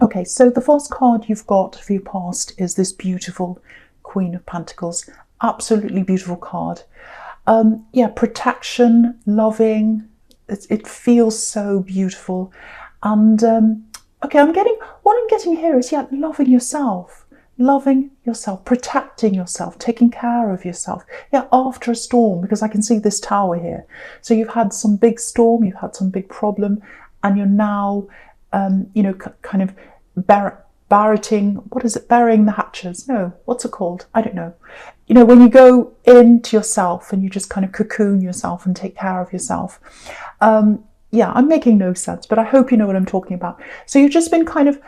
Okay, so the first card you've got for your past is this beautiful Queen of Pentacles. Absolutely beautiful card. Yeah, protection, loving. It feels so beautiful. And okay, what I'm getting here is, yeah, loving yourself. Loving yourself, protecting yourself, taking care of yourself. Yeah, after a storm, because I can see this tower here. So you've had some big storm, you've had some big problem, and you're now, you know, kind of burying the hatches. No, what's it called? I don't know. You know, when you go into yourself and you just kind of cocoon yourself and take care of yourself. Yeah, I'm making no sense, but I hope you know what I'm talking about. So you've just been kind of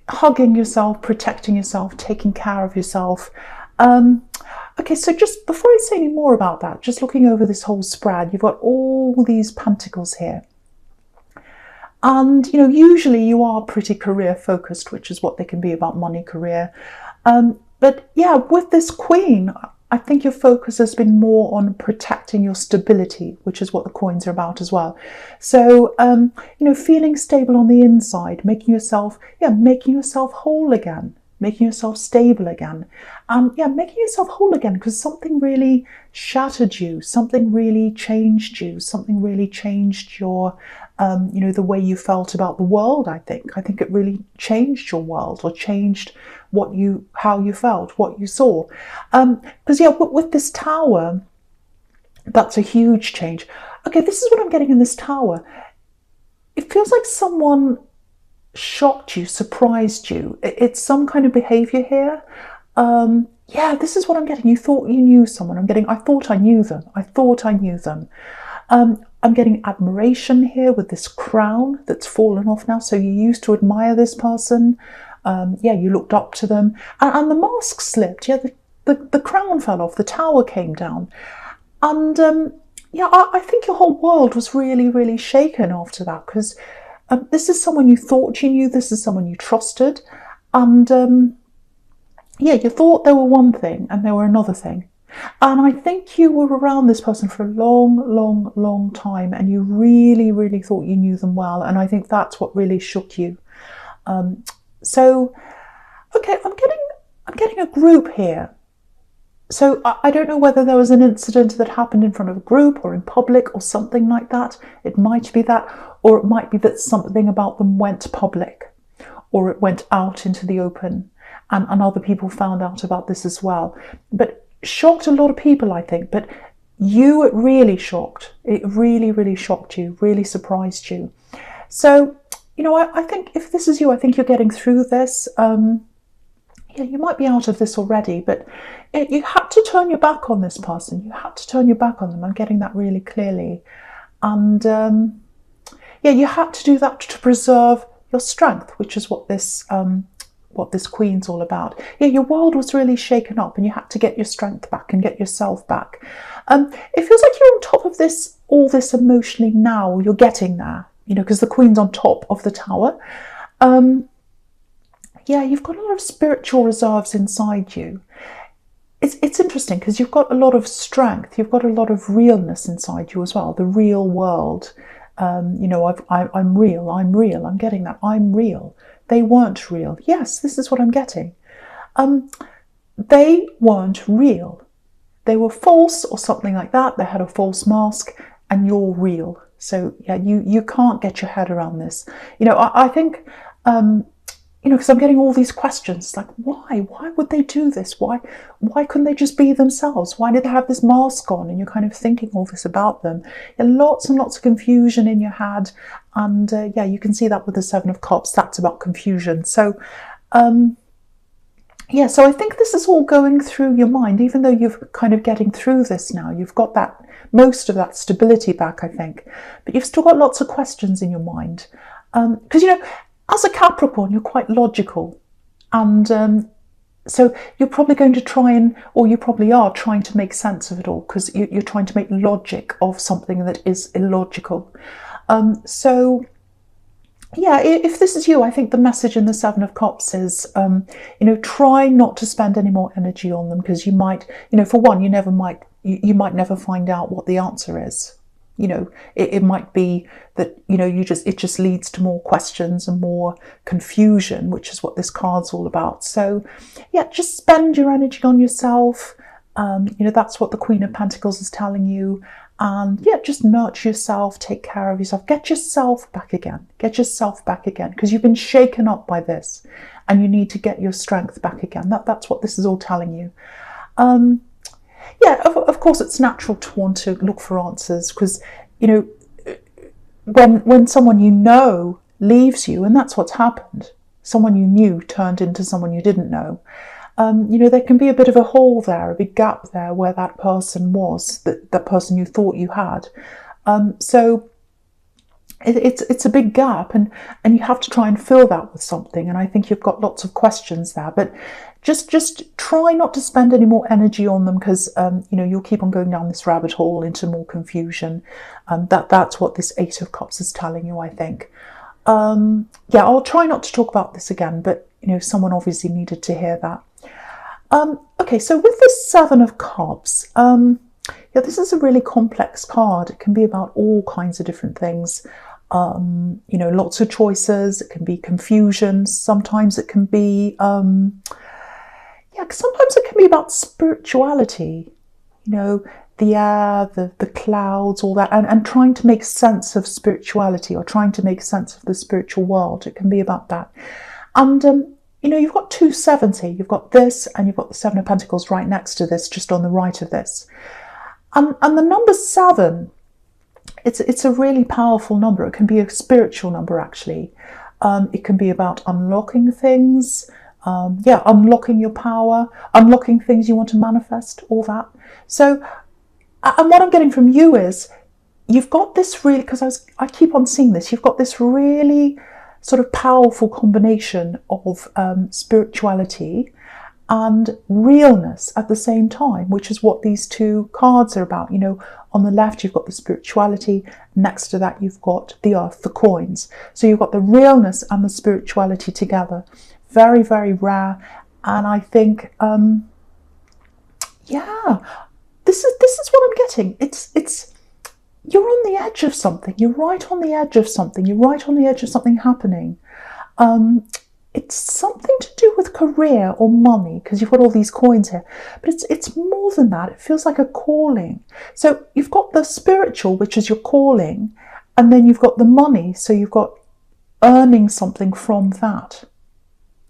hugging yourself, protecting yourself, taking care of yourself. Okay, so just before I say any more about that, just looking over this whole spread, you've got all these pentacles here. And, you know, usually you are pretty career focused, which is what they can be about money, career. But yeah, with this Queen, I think your focus has been more on protecting your stability, which is what the coins are about as well. So, you know, feeling stable on the inside, making yourself whole again, making yourself stable again. Yeah, making yourself whole again, because something really shattered you, something really changed you, something really changed your, you know, the way you felt about the world. I think it really changed your world, or changed how you felt, what you saw. Because yeah, with this tower, that's a huge change. Okay, this is what I'm getting in this tower. It feels like someone shocked you, surprised you. It's some kind of behavior here. Yeah, this is what I'm getting. You thought you knew someone. I thought I knew them. I'm getting admiration here with this crown that's fallen off now. So you used to admire this person. Yeah, you looked up to them. And the mask slipped. Yeah, the crown fell off. The tower came down. And yeah, I think your whole world was really, really shaken after that, because this is someone you thought you knew. This is someone you trusted. And yeah, you thought they were one thing and they were another thing. And I think you were around this person for a long, long, long time, and you really, really thought you knew them well. And I think that's what really shook you. So, okay, I'm getting a group here. So I don't know whether there was an incident that happened in front of a group or in public or something like that. It might be that, or it might be that something about them went public, or it went out into the open, and other people found out about this as well. But shocked a lot of people, I think, but you, it really shocked. It really, really shocked you, really surprised you. So, you know, I think if this is you, I think you're getting through this. Yeah, you might be out of this already, but you had to turn your back on this person. You had to turn your back on them. I'm getting that really clearly. And yeah, you had to do that to preserve your strength, which is what this Queen's all about. Yeah, your world was really shaken up and you had to get your strength back and get yourself back. It feels like you're on top of this, all this emotionally now, or you're getting there, you know, because the Queen's on top of the tower. Yeah, you've got a lot of spiritual reserves inside you. It's interesting because you've got a lot of strength. You've got a lot of realness inside you as well. The real world. You know, I'm real. I'm getting that. I'm real. They weren't real. Yes, this is what I'm getting. They weren't real. They were false or something like that. They had a false mask, and you're real. So yeah, you can't get your head around this. You know, I think, you know, because I'm getting all these questions like, why would they do this? Why couldn't they just be themselves? Why did they have this mask on? And you're kind of thinking all this about them. Lots and lots of confusion in your head. And yeah, you can see that with the Seven of Cups. That's about confusion. So yeah, so I think this is all going through your mind, even though you're kind of getting through this now. You've got that, most of that stability back, I think. But you've still got lots of questions in your mind. Because, you know, as a Capricorn, you're quite logical. And so you're probably going to try and, or you probably are trying to make sense of it all, because you're trying to make logic of something that is illogical. So yeah, if this is you, I think the message in the Seven of Cups is, you know, try not to spend any more energy on them, because you might, you know, for one, you might never find out what the answer is. it might be that, it just leads to more questions and more confusion, which is what this card's all about. So yeah, just spend your energy on yourself. That's what the Queen of Pentacles is telling you. And yeah, just nurture yourself, take care of yourself, get yourself back again, because you've been shaken up by this and you need to get your strength back again. That's what this is all telling you. Yeah, of course, it's natural to want to look for answers, because, when someone leaves you, and that's what's happened, someone you knew turned into someone you didn't know, there can be a bit of a hole there, a big gap there where that person was, that person you thought you had. So it's a big gap, and you have to try and fill that with something. And I think you've got lots of questions there, but just try not to spend any more energy on them, because you'll keep on going down this rabbit hole into more confusion. That's what this Eight of Cups is telling you, I think. Yeah, I'll try not to talk about this again, but someone obviously needed to hear that. Okay, so with this Seven of Cups, yeah, this is a really complex card. It can be about all kinds of different things. Lots of choices. It can be confusion. Sometimes it can be, sometimes it can be about spirituality. The air, the clouds, all that, and trying to make sense of spirituality, or trying to make sense of the spiritual world. It can be about that. And you've got two sevens here. You've got this, and you've got the Seven of Pentacles right next to this, just on the right of this. And the number 7, it's a really powerful number. It can be a spiritual number, actually. It can be about unlocking things, unlocking your power, unlocking things you want to manifest, all that. So, and what I'm getting from you is, you've got this really, because I keep on seeing this, you've got this really sort of powerful combination of spirituality and realness at the same time, which is what these two cards are about. On the left, you've got the spirituality. Next to that, you've got the earth, the coins. So you've got the realness and the spirituality together. Very, very rare. And I think, yeah, this is what I'm getting. It's you're on the edge of something. You're right on the edge of something. You're right on the edge of something happening. It's something to do with career or money, because you've got all these coins here. But it's more than that. It feels like a calling. So you've got the spiritual, which is your calling, and then you've got the money. So you've got earning something from that.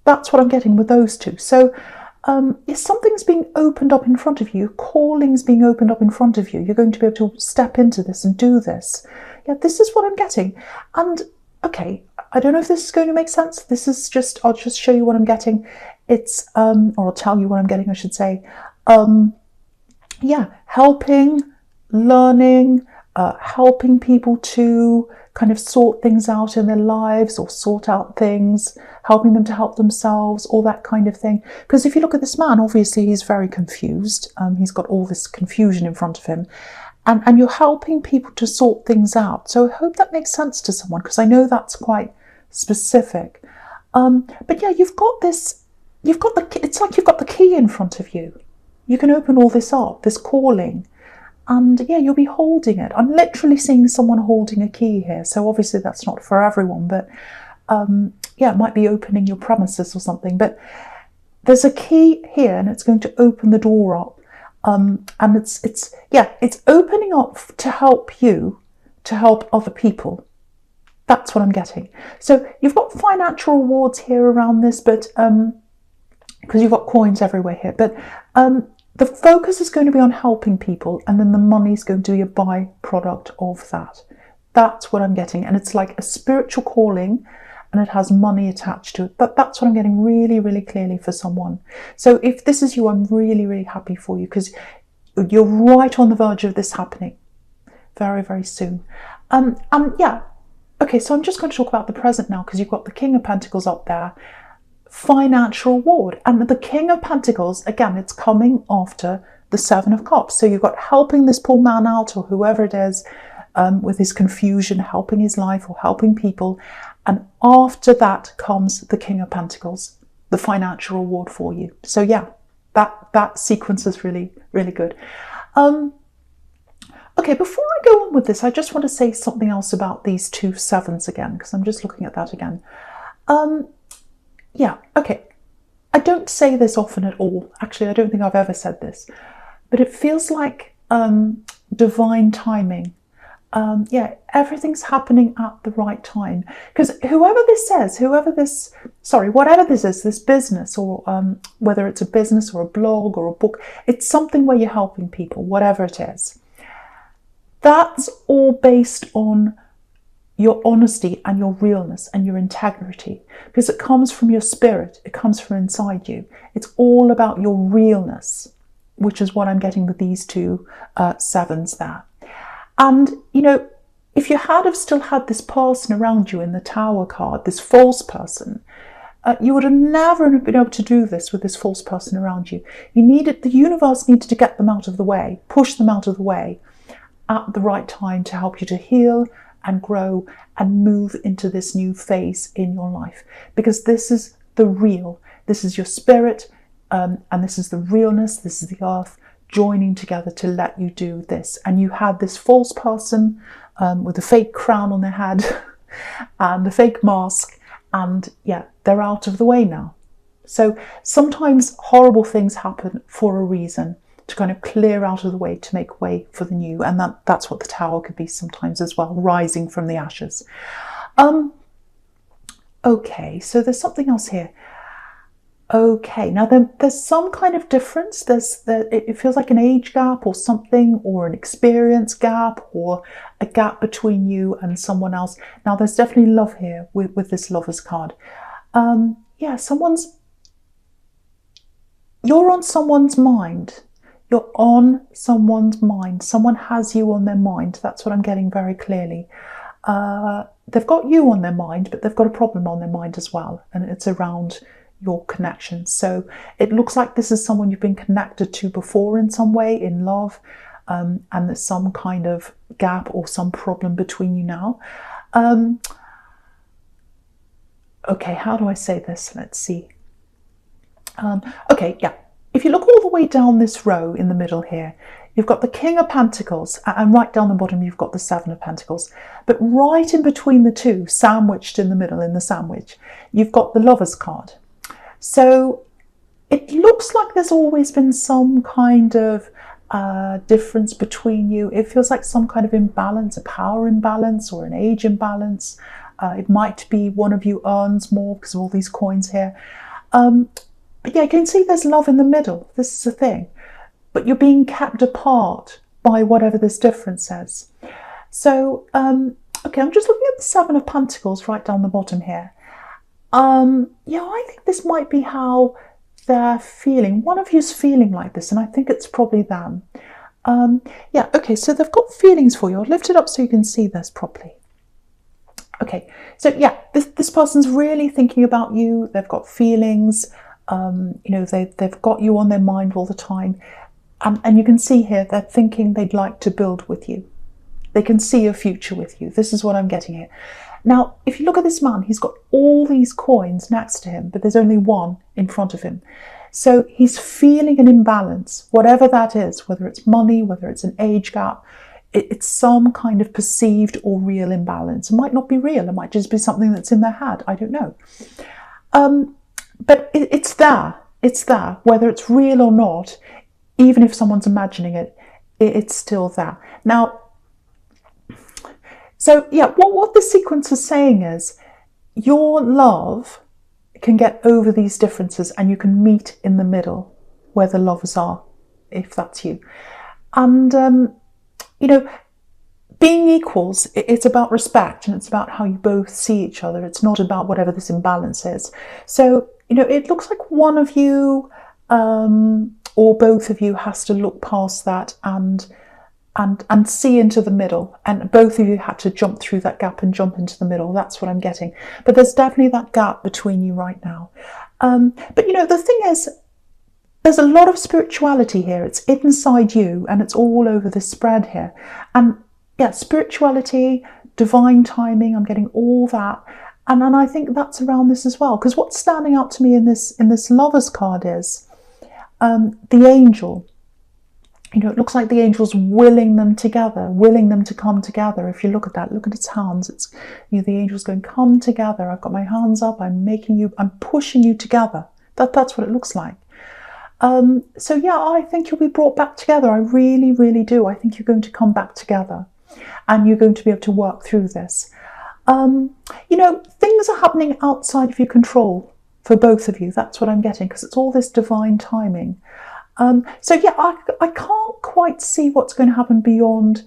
That's what I'm getting with those two. So if something's being opened up in front of you, calling's being opened up in front of you, you're going to be able to step into this and do this. Yeah, this is what I'm getting. And okay, I don't know if this is going to make sense. This is just, I'll just show you what I'm getting. It's, or I'll tell you what I'm getting, I should say. Yeah, helping, learning, helping people to kind of sort things out in their lives, or sort out things, helping them to help themselves, all that kind of thing. Because if you look at this man, obviously he's very confused. He's got all this confusion in front of him. And you're helping people to sort things out. So I hope that makes sense to someone, because I know that's quite specific. But yeah, you've got this, it's like you've got the key in front of you. You can open all this up, this calling. And yeah, you'll be holding it. I'm literally seeing someone holding a key here. So obviously that's not for everyone, but yeah, it might be opening your premises or something. But there's a key here, and it's going to open the door up. And it's opening up to help you, to help other people. That's what I'm getting. So you've got financial rewards here around this, but because you've got coins everywhere here. But the focus is going to be on helping people, and then the money is going to be a byproduct of that. That's what I'm getting. And it's like a spiritual calling, and it has money attached to it. But that's what I'm getting really, really clearly for someone. So if this is you, I'm really, really happy for you, because you're right on the verge of this happening very, very soon. Yeah. Okay, so I'm just going to talk about the present now, because you've got the King of Pentacles up there. Financial reward. And the King of Pentacles, again, it's coming after the Seven of Cups. So you've got helping this poor man out, or whoever it is, with his confusion, helping his life or helping people. And after that comes the King of Pentacles, the financial reward for you. So yeah, that sequence is really, really good. Okay, before I go on with this, I just want to say something else about these 2 sevens again, because I'm just looking at that again. Yeah, okay. I don't say this often at all. Actually, I don't think I've ever said this, but it feels like divine timing. Yeah, everything's happening at the right time. Because whatever this is, this business, or whether it's a business or a blog or a book, it's something where you're helping people, whatever it is. That's all based on your honesty and your realness and your integrity, because it comes from your spirit, it comes from inside you. It's all about your realness, which is what I'm getting with these 2 sevens there. And, you know, if you had have still had this person around you in the Tower card, this false person, you would have never been able to do this with this false person around you. The universe needed to get them out of the way, push them out of the way at the right time to help you to heal and grow and move into this new phase in your life. Because this is the real, this is your spirit, and this is the realness, this is the earth joining together to let you do this. And you had this false person with a fake crown on their head and the fake mask, and yeah, they're out of the way now. So sometimes horrible things happen for a reason, to kind of clear out of the way, to make way for the new. And that's what the Tower could be sometimes as well, rising from the ashes. Okay, so there's something else here. Okay, now there's some kind of difference. It feels like an age gap or something, or an experience gap, or a gap between you and someone else. Now there's definitely love here with this Lovers card. Yeah, you're on someone's mind. You're on someone's mind. Someone has you on their mind. That's what I'm getting very clearly. They've got you on their mind, but they've got a problem on their mind as well. And it's around your connection. So it looks like this is someone you've been connected to before in some way, in love. And there's some kind of gap or some problem between you now. Okay, how do I say this? Let's see. Okay, yeah. If you look all the way down this row in the middle here, you've got the King of Pentacles, and right down the bottom you've got the Seven of Pentacles. But right in between the two, sandwiched in the middle in the sandwich, you've got the Lovers card. So it looks like there's always been some kind of difference between you. It feels like some kind of imbalance, a power imbalance or an age imbalance. It might be one of you earns more because of all these coins here. But yeah, you can see there's love in the middle. This is the thing. But you're being kept apart by whatever this difference is. So, okay, I'm just looking at the Seven of Pentacles right down the bottom here. Yeah, I think this might be how they're feeling. One of you's feeling like this, and I think it's probably them. Yeah, okay, so they've got feelings for you. I'll lift it up so you can see this properly. Okay, so yeah, this person's really thinking about you. They've got feelings. You know, they've got you on their mind all the time. And you can see here, they're thinking they'd like to build with you. They can see a future with you. This is what I'm getting here. Now, if you look at this man, he's got all these coins next to him, but there's only one in front of him. So he's feeling an imbalance, whatever that is, whether it's money, whether it's an age gap. It's some kind of perceived or real imbalance. It might not be real. It might just be something that's in their head. I don't know. But it's there. It's there. Whether it's real or not, even if someone's imagining it, it's still there. Now, so yeah, what this sequence is saying is your love can get over these differences and you can meet in the middle where the lovers are, if that's you. And, you know, being equals, it's about respect and it's about how you both see each other. It's not about whatever this imbalance is. So, you know, it looks like one of you or both of you has to look past that and see into the middle, and both of you had to jump through that gap and jump into the middle. That's what I'm getting. But there's definitely that gap between you right now. But you know, the thing is, there's a lot of spirituality here. It's inside you and it's all over this spread here. And yeah, spirituality, divine timing, I'm getting all that. And I think that's around this as well. Because what's standing out to me in this Lovers card is the angel. You know, it looks like the angel's willing them together, willing them to come together. If you look at that, look at its hands. It's, you know, the angel's going, come together. I've got my hands up. I'm pushing you together. That's what it looks like. So yeah, I think you'll be brought back together. I really, really do. I think you're going to come back together, and you're going to be able to work through this. You know, things are happening outside of your control for both of you. That's what I'm getting, because it's all this divine timing. So yeah, I can't quite see what's going to happen beyond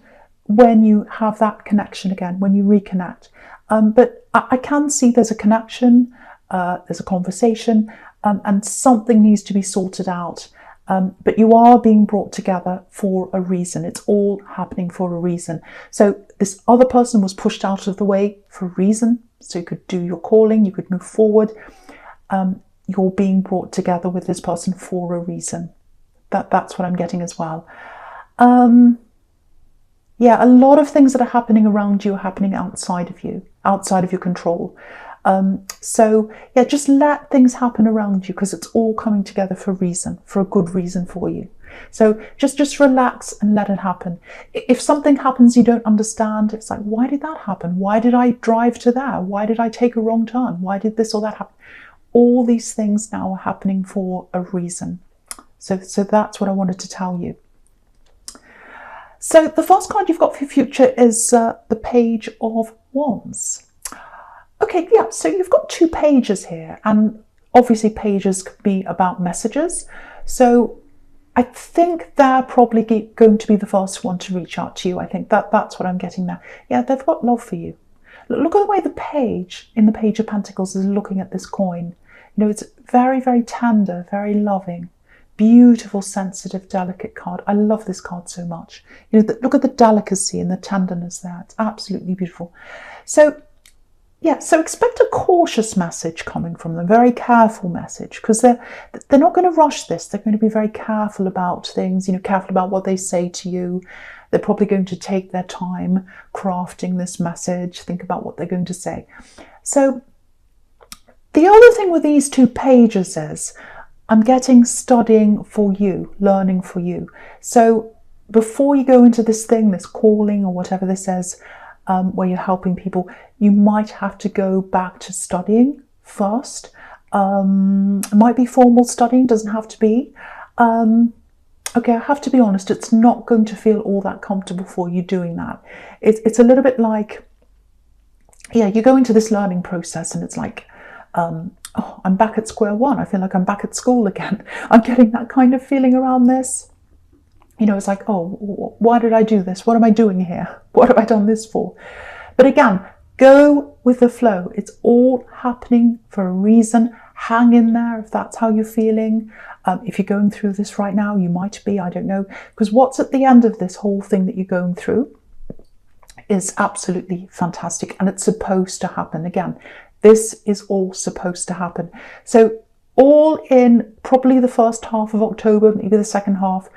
when you have that connection again, when you reconnect. But I can see there's a connection, there's a conversation, and something needs to be sorted out. But you are being brought together for a reason. It's all happening for a reason. So this other person was pushed out of the way for a reason. So you could do your calling, you could move forward. You're being brought together with this person for a reason. That's what I'm getting as well. Yeah, a lot of things that are happening around you are happening outside of you, outside of your control. So yeah, just let things happen around you, because it's all coming together for a reason, for a good reason for you. So just relax and let it happen. If something happens you don't understand, it's like, why did that happen? Why did I drive to there? Why did I take a wrong turn? Why did this or that happen? All these things now are happening for a reason. So that's what I wanted to tell you. So the first card you've got for your future is the Page of Wands. Okay, yeah, so you've got 2 pages here, and obviously pages could be about messages. So I think they're probably going to be the first one to reach out to you. I think that's what I'm getting there. Yeah, they've got love for you. Look at the way the page in the Page of Pentacles is looking at this coin. You know, it's very, very tender, very loving. Beautiful, sensitive, delicate card. I love this card so much. You know, look at the delicacy and the tenderness there. It's absolutely beautiful. So, yeah, so expect a cautious message coming from them, very careful message, because they're not going to rush this. They're going to be very careful about things, you know, careful about what they say to you. They're probably going to take their time crafting this message, think about what they're going to say. So, the other thing with these 2 pages is, I'm getting studying for you, learning for you. So before you go into this thing, this calling or whatever this is, where you're helping people, you might have to go back to studying first. It might be formal studying, doesn't have to be. Okay, I have to be honest, it's not going to feel all that comfortable for you doing that. It's a little bit like, yeah, you go into this learning process and it's like, oh, I'm back at square one. I feel like I'm back at school again. I'm getting that kind of feeling around this. You know, it's like, oh, why did I do this? What am I doing here? What have I done this for? But again, go with the flow. It's all happening for a reason. Hang in there if that's how you're feeling. If you're going through this right now, you might be, I don't know. Because what's at the end of this whole thing that you're going through is absolutely fantastic. And it's supposed to happen. Again, this is all supposed to happen. So all in probably the first half of October, maybe the second half,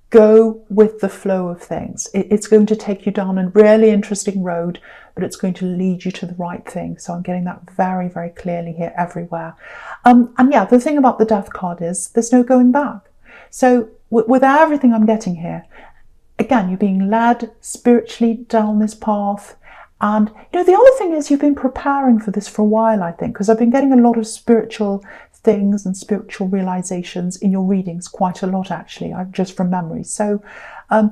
go with the flow of things. It's going to take you down a really interesting road, but it's going to lead you to the right thing. So I'm getting that very, very clearly here everywhere. And yeah, the thing about the Death card is there's no going back. So with everything I'm getting here, again, you're being led spiritually down this path. And, you know, the other thing is you've been preparing for this for a while, I think, because I've been getting a lot of spiritual things and spiritual realizations in your readings, quite a lot, actually, just from memory. So I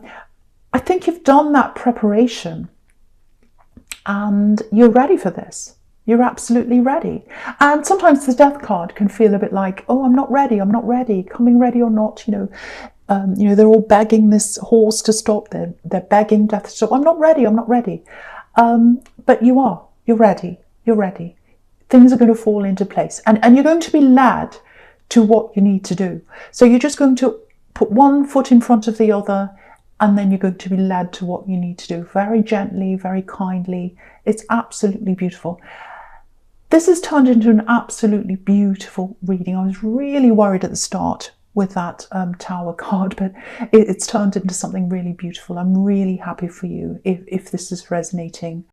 think you've done that preparation and you're ready for this. You're absolutely ready. And sometimes the Death card can feel a bit like, oh, I'm not ready, coming ready or not, you know, they're all begging this horse to stop. They're begging death to stop. I'm not ready. But you are. You're ready. Things are going to fall into place. And you're going to be led to what you need to do. So you're just going to put one foot in front of the other, and then you're going to be led to what you need to do. Very gently, very kindly. It's absolutely beautiful. This has turned into an absolutely beautiful reading. I was really worried at the start with that Tower card, but it's turned into something really beautiful. I'm really happy for you if this is resonating